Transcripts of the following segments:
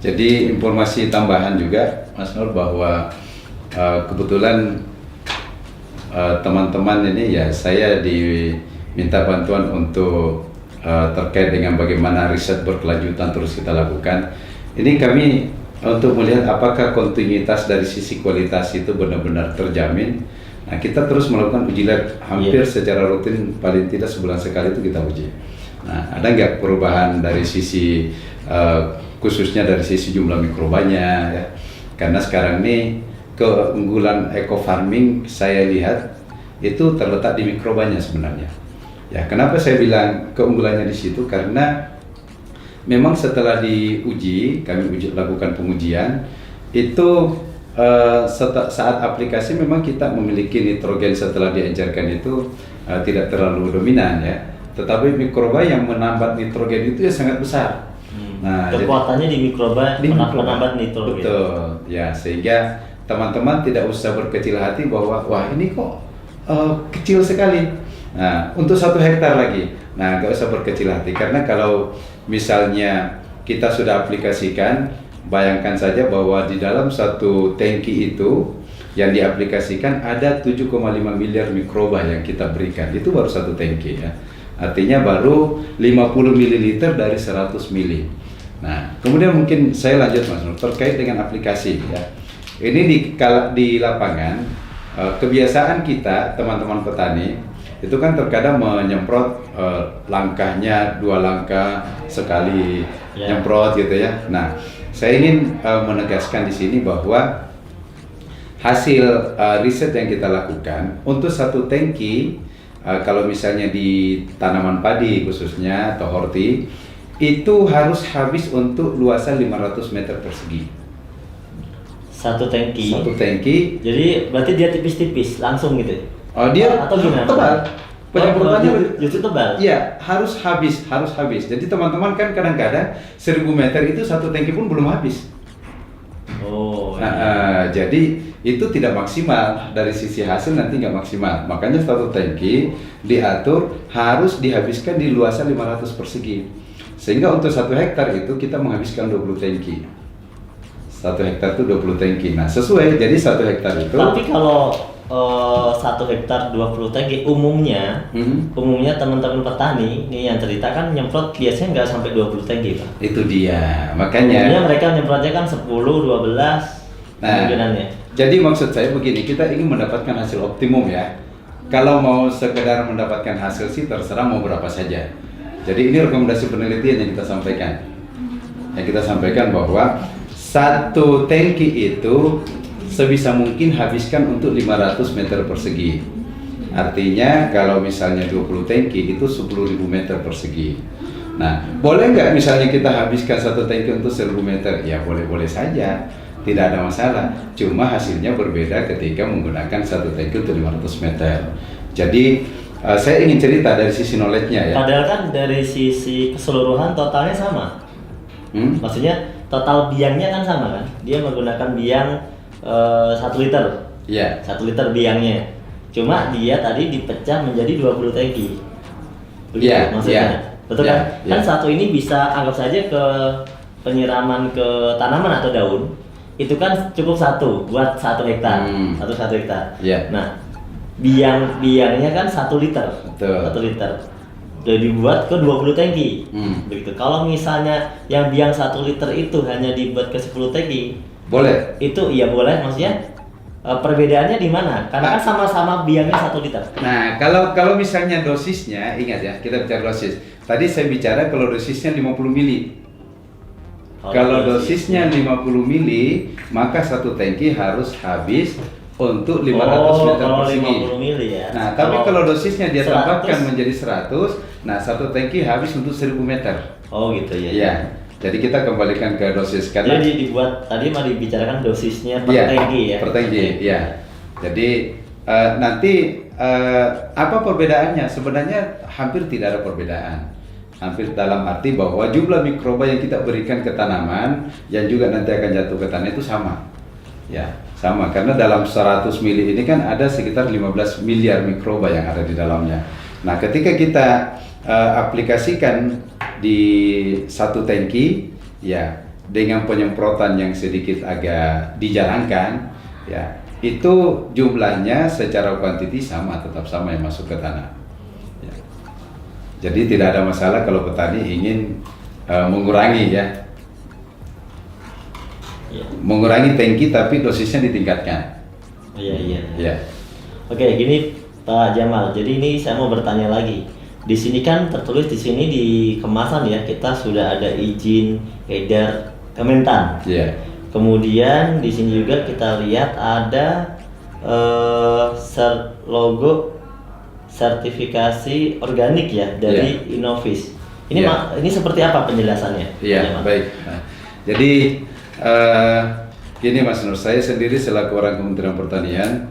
Jadi informasi tambahan juga Mas Nur bahwa kebetulan teman-teman ini ya saya diminta bantuan untuk terkait dengan bagaimana riset berkelanjutan terus kita lakukan. Ini kami untuk melihat apakah kontinuitas dari sisi kualitas itu benar-benar terjamin. Nah, kita terus melakukan uji lab hampir secara rutin, paling tidak sebulan sekali itu kita uji. Nah, ada nggak perubahan dari sisi khususnya dari sisi jumlah mikrobanya ya. Karena sekarang ini keunggulan eco farming saya lihat itu terletak di mikrobanya sebenarnya. Ya, kenapa saya bilang keunggulannya di situ? Karena memang setelah diuji, kami lakukan pengujian itu saat aplikasi memang kita memiliki nitrogen setelah diencerkan itu tidak terlalu dominan ya. Tetapi mikroba yang menambat nitrogen itu ya sangat besar. Nah, kekuatannya di mikroba menambat nitrogen. Betul. Ya, sehingga teman-teman tidak usah berkecil hati bahwa wah ini kok kecil sekali. Nah, untuk 1 hektar lagi. Nah, nggak usah berkecil hati karena kalau misalnya kita sudah aplikasikan, bayangkan saja bahwa di dalam 1 tangki itu yang diaplikasikan ada 7,5 miliar mikroba yang kita berikan. Itu baru 1 tangki ya. Artinya baru 50 ml dari 100 ml. Nah, kemudian mungkin saya lanjut Mas Nur terkait dengan aplikasi ya. Ini di lapangan kebiasaan kita teman-teman petani itu kan terkadang menyemprot langkahnya 2 langkah sekali nyemprot gitu ya. Nah, saya ingin menegaskan di sini bahwa hasil riset yang kita lakukan untuk 1 tangki kalau misalnya di tanaman padi khususnya atau horti itu harus habis untuk luasan 500 meter persegi. 1 tangki. 1 tangki. Jadi berarti dia tipis-tipis langsung gitu. Oh, dia atau gimana? Tebal. Penyemprotannya justru tebal. Iya, harus habis. Jadi teman-teman kan kadang-kadang 1000 meter itu 1 tangki pun belum habis. Oh. Jadi itu tidak maksimal dari sisi hasil, nanti nggak maksimal. Makanya 1 tangki diatur harus dihabiskan di luasan 500 persegi. Sehingga untuk 1 hektar itu kita menghabiskan 20 tangki. 1 hektar itu 20 tangki. Nah, sesuai. Jadi 1 hektar itu. Tapi kalau 1 hektar 20 tangki umumnya teman-teman petani nih yang cerita kan nyemprot biasanya nggak sampai 20 tangki Pak. Itu dia. Makanya umumnya mereka nyemprotnya kan 10, 12 kemungkinannya. Jadi maksud saya begini, kita ingin mendapatkan hasil optimum ya. Kalau mau sekedar mendapatkan hasil sih terserah mau berapa saja. Jadi ini rekomendasi penelitian yang kita sampaikan. Yang kita sampaikan bahwa 1 tangki itu sebisa mungkin habiskan untuk 500 meter persegi. Artinya kalau misalnya 20 tangki itu 10.000 meter persegi. Nah, boleh nggak misalnya kita habiskan 1 tangki untuk 1000 meter? Ya boleh-boleh saja, tidak ada masalah. Cuma hasilnya berbeda ketika menggunakan 1 tangki untuk 500 meter. Jadi saya ingin cerita dari sisi knowledge-nya ya. Padahal kan dari sisi keseluruhan totalnya sama. Maksudnya total biangnya kan sama kan? Dia menggunakan biang 1 liter. Iya. 1 liter biangnya. Cuma dia tadi dipecah menjadi 20 tangki. Iya, maksudnya. iya. Betul Iya, kan? iya. Kan 1 ini bisa anggap saja ke penyiraman ke tanaman atau daun. Itu kan cukup 1 buat 1 hektar. 1 hektar. Iya. Nah, biangnya kan 1 liter. Betul. 1 liter. Udah dibuat ke 20 tangki. Begitu. Kalau misalnya yang biang 1 liter itu hanya dibuat ke 10 tangki, boleh. itu iya boleh, maksudnya perbedaannya di mana? Karena kan sama-sama biangnya 1 liter. Nah, kalau misalnya dosisnya, ingat ya, kita bicara dosis. Tadi saya bicara kalau dosisnya 50 mili. Kalau dosisnya 50 mili, maka 1 tangki harus habis untuk 500 meter persegi. 50 mili ya. Nah, tapi kalau dosisnya dia 100. tambahkan menjadi 100, nah 1 tangki habis untuk 1000 meter. Oh gitu ya. Iya. Jadi kita kembalikan ke dosis karena Jadi dibuat tadi mah dibicarakan dosisnya per tangki ya. Per tangki, ya. Jadi nanti apa perbedaannya? Sebenarnya hampir tidak ada perbedaan. Hampir dalam arti bahwa jumlah mikroba yang kita berikan ke tanaman yang juga nanti akan jatuh ke tanah itu sama. Ya, sama karena dalam 100 mili ini kan ada sekitar 15 miliar mikroba yang ada di dalamnya. Nah, ketika kita aplikasikan di 1 tangki, ya dengan penyemprotan yang sedikit agak dijarangkan, ya itu jumlahnya secara kuantiti sama, tetap sama yang masuk ke tanah. Ya. Jadi tidak ada masalah kalau petani ingin mengurangi mengurangi tangki tapi dosisnya ditingkatkan. Iya. Oke, gini Pak Jamal. Jadi ini saya mau bertanya lagi. Di sini kan tertulis di sini di kemasan ya, kita sudah ada izin edar Kementan. Iya. Kemudian di sini juga kita lihat ada logo sertifikasi organik ya dari Innovis. Ini ini seperti apa penjelasannya? Iya, baik. Nah, jadi gini Mas Nur, saya sendiri selaku orang Kementerian Pertanian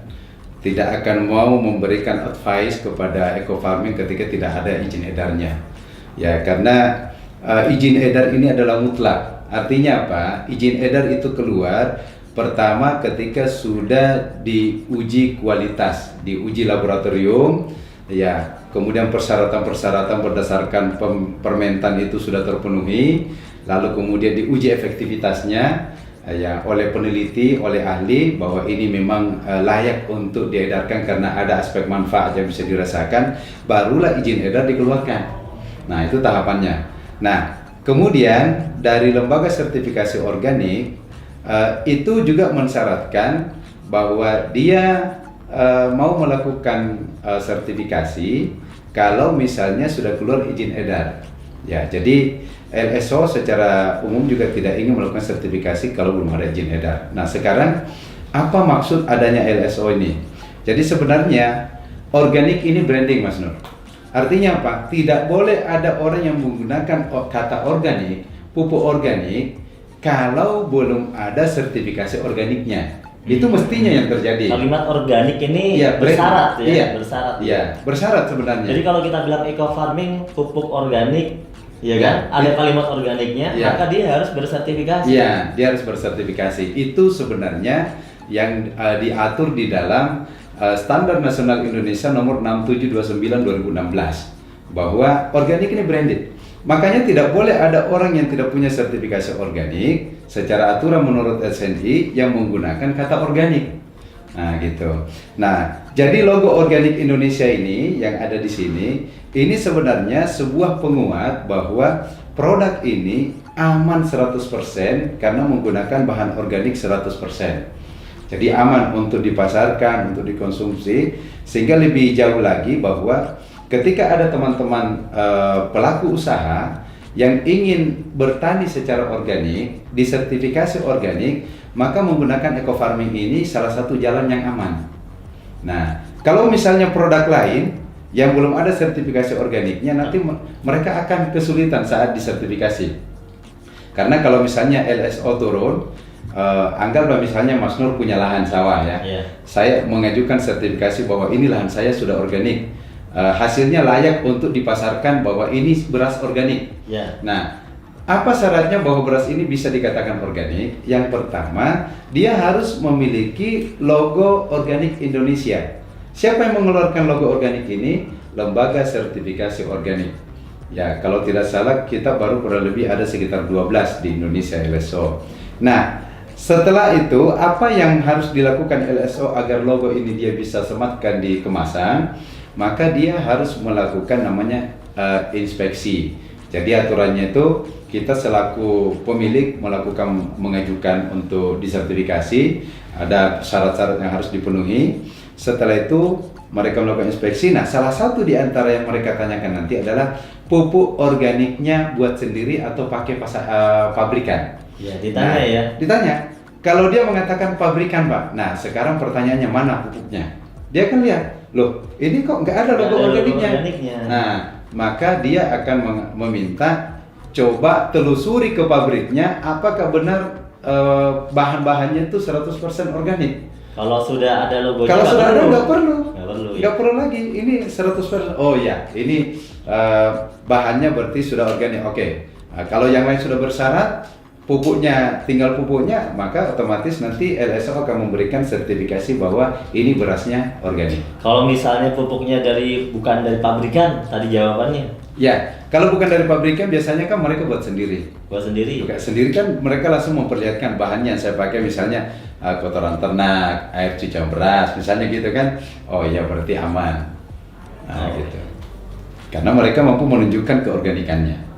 tidak akan mau memberikan advice kepada eco farming ketika tidak ada izin edarnya. Ya, karena izin edar ini adalah mutlak. Artinya apa? Izin edar itu keluar pertama ketika sudah diuji kualitas, diuji laboratorium, ya. Kemudian persyaratan-persyaratan berdasarkan permentan itu sudah terpenuhi, lalu kemudian diuji efektivitasnya ya oleh peneliti, oleh ahli bahwa ini memang layak untuk diedarkan karena ada aspek manfaat yang bisa dirasakan, barulah izin edar dikeluarkan. Nah, itu tahapannya. Nah, kemudian dari lembaga sertifikasi organik itu juga mensyaratkan bahwa dia mau melakukan sertifikasi kalau misalnya sudah keluar izin edar. Ya, jadi LSO secara umum juga tidak ingin melakukan sertifikasi kalau belum ada izin edar. Nah, sekarang apa maksud adanya LSO ini? Jadi sebenarnya organik ini branding, Mas Nur. Artinya apa? Tidak boleh ada orang yang menggunakan kata organik, pupuk organik kalau belum ada sertifikasi organiknya. Itu mestinya yang terjadi. Kalimat organik ini bersyarat ya, iya, bersyarat. Iya, bersyarat sebenarnya. Jadi kalau kita bilang eco farming pupuk organik, ya kan, ada kalimat organiknya, maka dia harus bersertifikasi. Iya, dia harus bersertifikasi. Itu sebenarnya yang diatur di dalam Standar Nasional Indonesia nomor 6729/2016 bahwa organik ini branded. Makanya tidak boleh ada orang yang tidak punya sertifikasi organik secara aturan menurut SNI yang menggunakan kata organik. Nah, gitu. Nah, jadi logo organik Indonesia ini yang ada di sini, ini sebenarnya sebuah penguat bahwa produk ini aman 100% karena menggunakan bahan organik 100%. Jadi aman untuk dipasarkan, untuk dikonsumsi, sehingga lebih jauh lagi bahwa ketika ada teman-teman pelaku usaha yang ingin bertani secara organik, disertifikasi organik, maka menggunakan eco farming ini salah satu jalan yang aman. Nah, kalau misalnya produk lain yang belum ada sertifikasi organiknya, nanti mereka akan kesulitan saat disertifikasi. Karena kalau misalnya LSO turun, anggaplah misalnya Mas Nur punya lahan sawah ya, saya mengajukan sertifikasi bahwa ini lahan saya sudah organik, hasilnya layak untuk dipasarkan bahwa ini beras organik. Nah, apa syaratnya bahwa beras ini bisa dikatakan organik? Yang pertama, dia harus memiliki logo organik Indonesia. Siapa yang mengeluarkan logo organik ini? Lembaga sertifikasi organik. Ya, kalau tidak salah kita baru kurang lebih ada sekitar 12 di Indonesia LSO. Nah, setelah itu, apa yang harus dilakukan LSO agar logo ini dia bisa sematkan di kemasan? Maka dia harus melakukan namanya inspeksi. Jadi aturannya itu kita selaku pemilik mengajukan untuk disertifikasi, ada syarat-syarat yang harus dipenuhi. Setelah itu mereka melakukan inspeksi. Nah, salah satu di antara yang mereka tanyakan nanti adalah pupuk organiknya buat sendiri atau pakai pabrikan. Ya, ditanya ya. Ditanya. Kalau dia mengatakan pabrikan, Pak. Nah, sekarang pertanyaannya mana pupuknya? Dia akan lihat, loh, ini kok nggak ada logo organiknya. Nah, maka dia akan meminta coba telusuri ke pabriknya apakah benar bahan-bahannya itu 100% organik. Kalau sudah ada logonya, kalau sudah ada nggak perlu ya. lagi. Ini 100%. Oh ya, ini bahannya berarti sudah organik. Oke. Nah, kalau yang lain sudah bersyarat, pupuknya tinggal pupuknya, maka otomatis nanti LSO akan memberikan sertifikasi bahwa ini berasnya organik. Kalau misalnya pupuknya bukan dari pabrikan, tadi jawabannya. Ya, kalau bukan dari pabrikan biasanya kan mereka buat sendiri. Buat sendiri. Buat sendiri kan mereka langsung memperlihatkan bahannya yang saya pakai, misalnya kotoran ternak, air cucian beras, misalnya gitu kan. Oh iya, berarti aman. Nah, gitu. Karena mereka mampu menunjukkan keorganikannya.